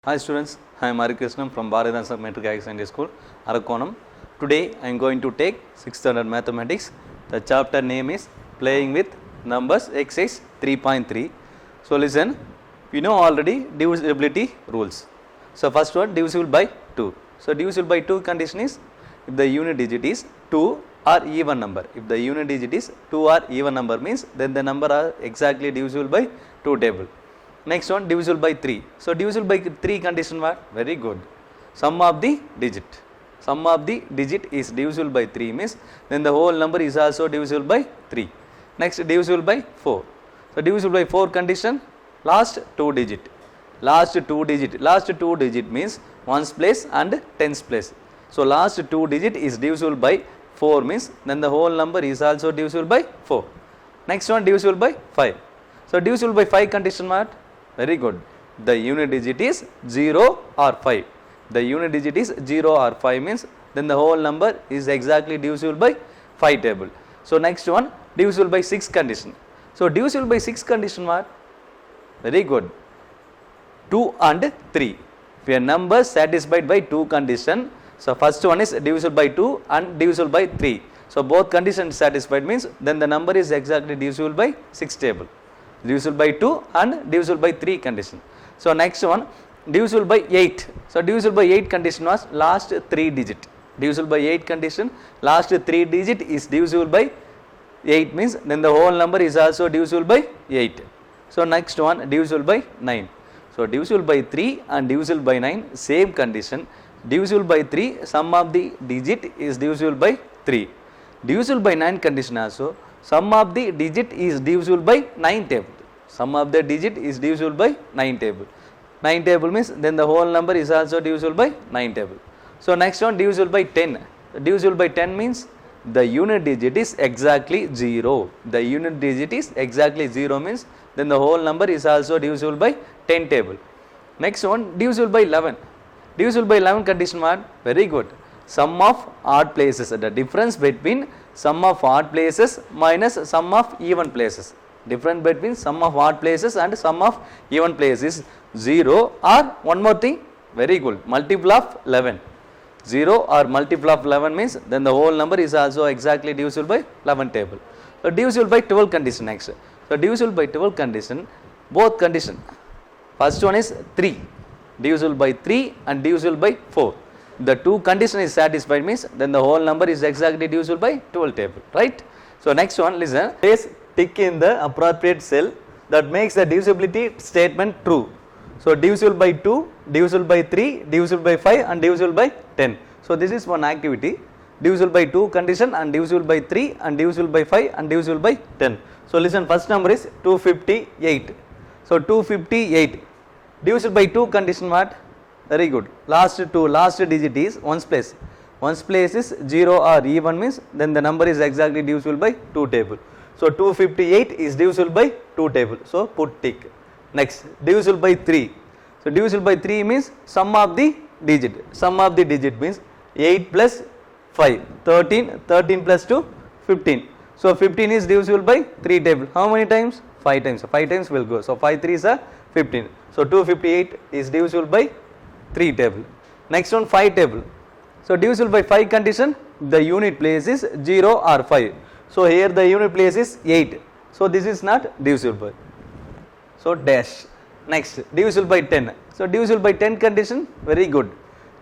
Hi students, I am Hari Krishnan from Bharathansa Metric Higher Secondary School, Arakonam. Today I am going to take 6th standard mathematics. The chapter name is Playing with Numbers exercise 3.3. So listen, you know already divisibility rules. So first one, divisible by 2. So divisible by 2 condition is if the unit digit is 2 or even number. If the unit digit is 2 or even number means then the number are exactly divisible by 2 table. Next one, divisible by 3. So divisible by 3 condition what? Very good. Sum of the digit. Sum of the digit is divisible by 3 means then the whole number is also divisible by 3. Next, divisible by 4. So divisible by 4 condition, last 2 digit. Last 2 digit means ones place and tens place. So last 2 digit is divisible by 4 means then the whole number is also divisible by 4. Next one, divisible by 5. So divisible by 5 condition what? Very good. The unit digit is 0 or 5. The unit digit is 0 or 5 means then the whole number is exactly divisible by 5 table. So next one, divisible by 6 condition. So divisible by 6 condition what? Very good. 2 and 3. If a number satisfied by 2 condition, so first one is divisible by 2 and divisible by 3. So both conditions satisfied means then the number is exactly divisible by 6 table. Divisible by 2 and divisible by 3 condition. So next one, divisible by 8. So divisible by 8 condition was last 3 digit. Divisible by 8 condition, last 3 digit is divisible by 8 means then the whole number is also divisible by 8. So next one, divisible by 9. So divisible by 3 and divisible by 9 same condition. Divisible by 3, sum of the digit is divisible by 3. Divisible by 9 condition also, sum of the digit is divisible by 9 table. Sum of the digit is divisible by 9 table. 9 table means then the whole number is also divisible by 9 table. So next one, divisible by 10. Divisible by 10 means the unit digit is exactly 0. The unit digit is exactly 0 means then the whole number is also divisible by 10 table. Next one, divisible by 11. Divisible by 11 condition what? Very good. Sum of odd places. The difference between sum of odd places minus sum of even places. Difference between sum of odd places and sum of even places is 0 or one more thing, very good, multiple of 11. 0 or multiple of 11 means then the whole number is also exactly divisible by 11 table. So divisible by 12 condition next. So divisible by 12 condition, both condition. First one is 3. Divisible by 3 and divisible by 4. The two condition is satisfied means then the whole number is exactly divisible by 12 table, right? So next one, listen, place tick in the appropriate cell that makes the divisibility statement true. So divisible by 2, divisible by 3, divisible by 5 and divisible by 10. So this is one activity, divisible by 2 condition and divisible by 3 and divisible by 5 and divisible by 10. So listen, first number is 258. So 258, divisible by 2 condition what? Very good. Last digit is ones place. Ones place is 0 or even means then the number is exactly divisible by 2 table. So 258 is divisible by 2 table. So put tick. Next, divisible by 3. So divisible by 3 means sum of the digit. Sum of the digit means 8 plus 5, 13, 13 plus 2, 15. So 15 is divisible by 3 table. How many times? 5 times. So 5 times will go. So 5 3s are 15. So 258 is divisible by 3 table. Next one, 5 table. So divisible by 5 condition, the unit place is 0 or 5. So here the unit place is 8. So this is not divisible by. So dash. Next, divisible by 10. So divisible by 10 condition, very good.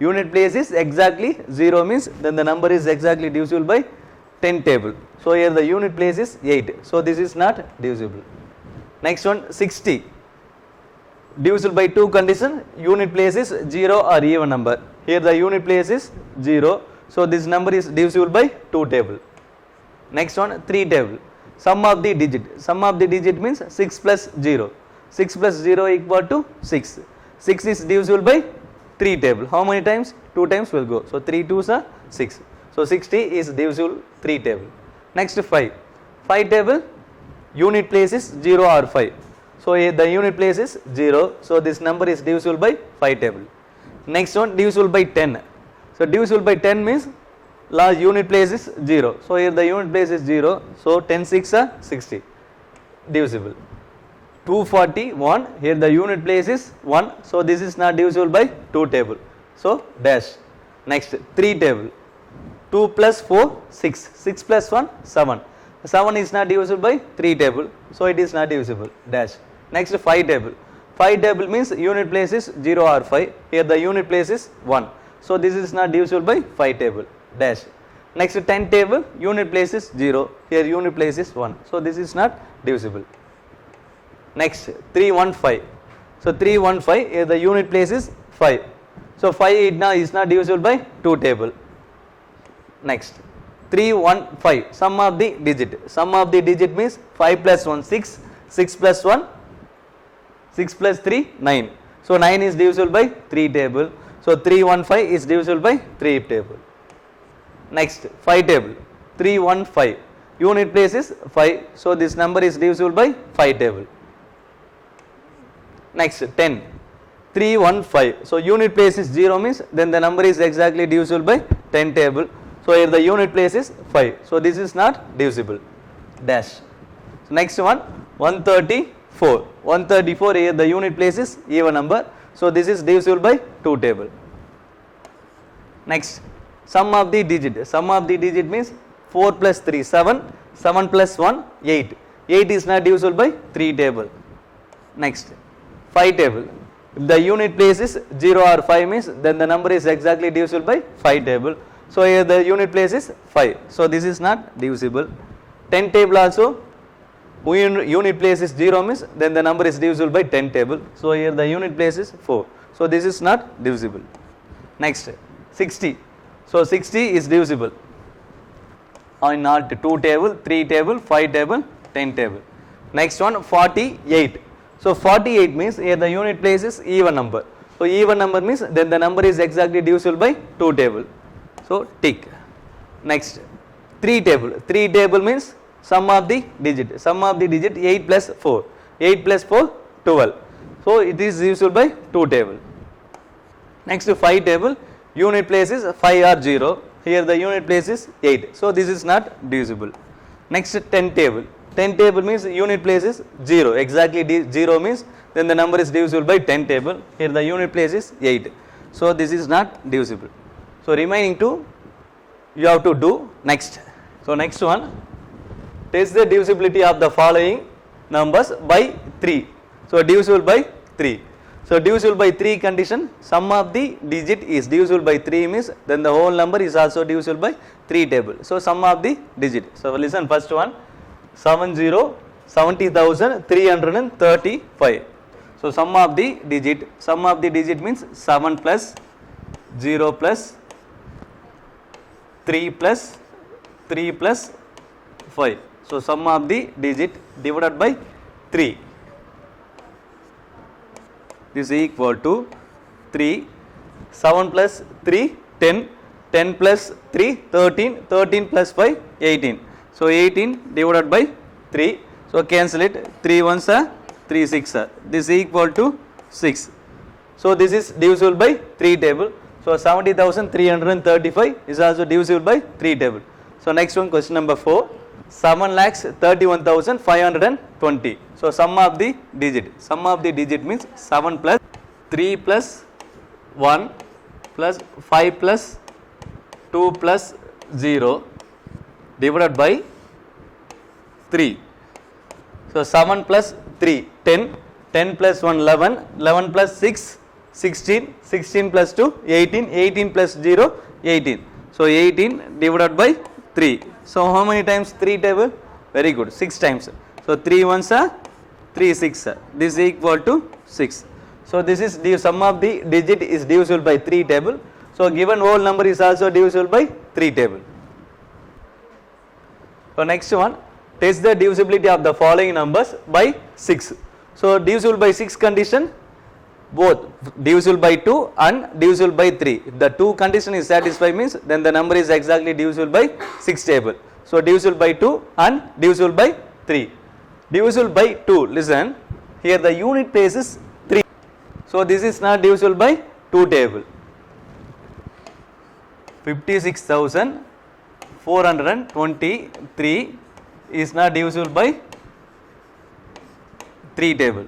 Unit place is exactly 0 means then the number is exactly divisible by 10 table. So here the unit place is 8. So this is not divisible. Next one, 60. Divisible by 2 condition, unit place is 0 or even number. Here the unit place is 0. So this number is divisible by 2 table. Next one, 3 table. Sum of the digit. Sum of the digit means 6 plus 0. 6 plus 0 equal to 6. 6 is divisible by 3 table. How many times? 2 times will go. So 3 2s are 6. So 60 is divisible 3 table. Next, 5. 5 table, unit place is 0 or 5. So the unit place is 0. So this number is divisible by 5 table. Next one, divisible by 10. So divisible by 10 means last unit place is 0. So here the unit place is 0. So 10 6 are 60. Divisible. 241, here the unit place is 1, so this is not divisible by 2 table, so dash. Next 3 table, 2 plus 4 6, 6 plus 1 7, 7 is not divisible by 3 table, so it is not divisible, dash. Next 5 table, 5 table means unit place is 0 or 5, here the unit place is 1, so this is not divisible by 5 table, dash. Next 10 table, unit place is 0, here unit place is 1, so this is not divisible. Next 315, so 315, here the unit place is 5, so 5 now is not divisible by 2 table. Next 315, sum of the digit, sum of the digit means 5 plus 1 6, 6 plus 1 6 plus 3 9, so 9 is divisible by 3 table, so 315 is divisible by 3 table. Next 5 table, 315, unit place is 5, so this number is divisible by 5 table. Next 10, 315, so unit place is 0 means then the number is exactly divisible by 10 table, so here the unit place is 5, so this is not divisible, dash. So next one 134, 134, here the unit place is even number, so this is divisible by 2 table. Next sum of the digit, sum of the digit means 4 plus 3 7, 7 plus 1 8, 8 is not divisible by 3 table. Next 5 table, if the unit place is 0 or 5 means then the number is exactly divisible by 5 table, so here the unit place is 5, so this is not divisible. 10 table also, unit place is 0 means then the number is divisible by 10 table, so here the unit place is 4, so this is not divisible. Next 60, so 60 is divisible on not 2 table, 3 table, 5 table, 10 table. Next one 48, so 48 means here the unit place is even number, so even number means then the number is exactly divisible by 2 table, so tick. Next 3 table, 3 table means sum of the digit, sum of the digit 8 plus 4, 8 plus 4 12, so it is divisible by 2 table. Next 5 table, unit place is 5 or 0, here the unit place is 8, so this is not divisible. Next 10 table, 10 table means unit place is 0, exactly 0 means then the number is divisible by 10 table, here the unit place is 8, so this is not divisible. So remaining two you have to do next. So next one, test the divisibility of the following numbers by 3, so divisible by 3. So divisible by 3 condition, sum of the digit is divisible by 3 means then the whole number is also divisible by 3 table, so sum of the digit. So listen, first one 70,335, so sum of the digit means 7 plus 0 plus 3 plus 3 plus 5, so sum of the digit divided by 3 is equal to 3, 7 plus 3 10, 10 plus 3 13, 13 plus 5 18, so 18 divided by 3, so cancel it, 3 ones are 3 6 are, this is equal to 6, so this is divisible by 3 table, so 70,335 is also divisible by 3 table. So next one, question number 4, 7,31,520, so sum of the digit means 7 plus 3 plus 1 plus 5 plus 2 plus 0 divided by 3, so 7 plus 3 10, 10 plus 1 11, 11 plus 6 16, 16 plus 2 18, 18 plus 0 18, so 18 divided by 3, so how many times 3 table? Very good, 6 times, so 3 ones are 3 6 are, this is equal to 6, so this is the sum of the digit is divisible by 3 table, so given whole number is also divisible by 3 table. So next one, test the divisibility of the following numbers by 6, so divisible by 6 condition, both divisible by 2 and divisible by 3, if the 2 condition is satisfied means then the number is exactly divisible by 6 table, so divisible by 2 and divisible by 3. Divisible by 2, listen, here the unit place is 3, so this is not divisible by 2 table, 56,423 is not divisible by 3 table.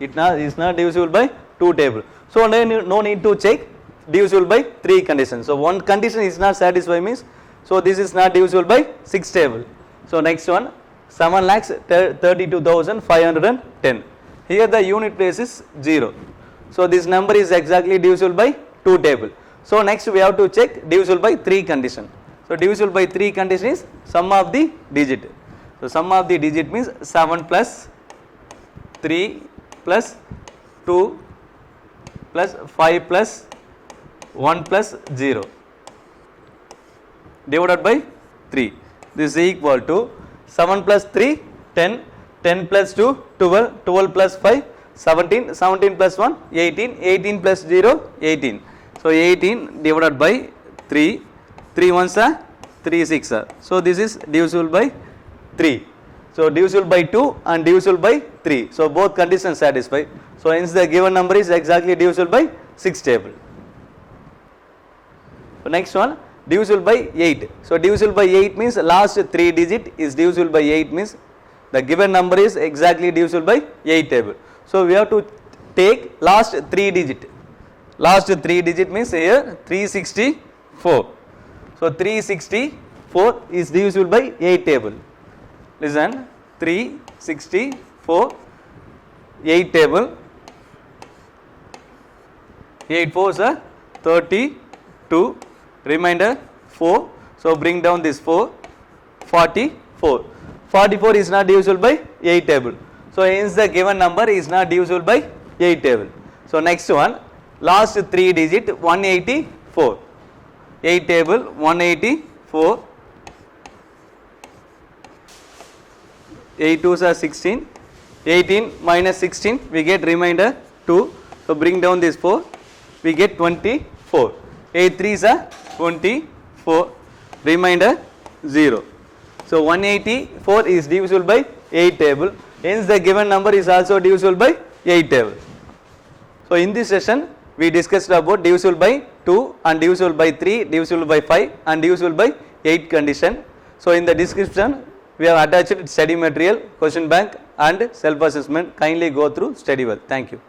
It is not divisible by 2 table. So no need to check divisible by 3 conditions. So one condition is not satisfied means, so this is not divisible by 6 table. So next one, 7,32,510. Here the unit place is 0. So this number is exactly divisible by 2 table. So next we have to check divisible by 3 condition. So divisible by 3 condition is sum of the digit. So sum of the digit means 7 plus 3 plus 2 plus 5 plus 1 plus 0 divided by 3. This is equal to 7 plus 3 10, 10 plus 2 12, 12 plus 5 17, 17 plus 1 18, 18 plus 0 18. So 18 divided by 3, 3 ones are 3 6 are. So this is divisible by 3. So divisible by 2 and divisible by 3. So both conditions satisfied. So hence the given number is exactly divisible by 6 table. So next one, divisible by 8. So divisible by 8 means last 3 digit is divisible by 8 means the given number is exactly divisible by 8 table. So we have to take last 3 digit. Last 3 digit means here 364. So 364 is divisible by 8 table. Listen, 364 8 table, 8 4s are 32, remainder 4. So bring down this 4, 44. 44 is not divisible by 8 table. So hence the given number is not divisible by 8 table. So next one, last 3 digit 184. 8 table 184. 8 2s are 16. 18 minus 16 we get remainder 2. So bring down this 4, we get 24. 8 3s are 24, remainder 0. So 184 is divisible by 8 table, hence the given number is also divisible by 8 table. So in this session we discussed about divisible by 2 and divisible by 3, divisible by 5 and divisible by 8 condition. So in the description we have attached study material, question bank and self assessment. Kindly go through, study well. Thank you.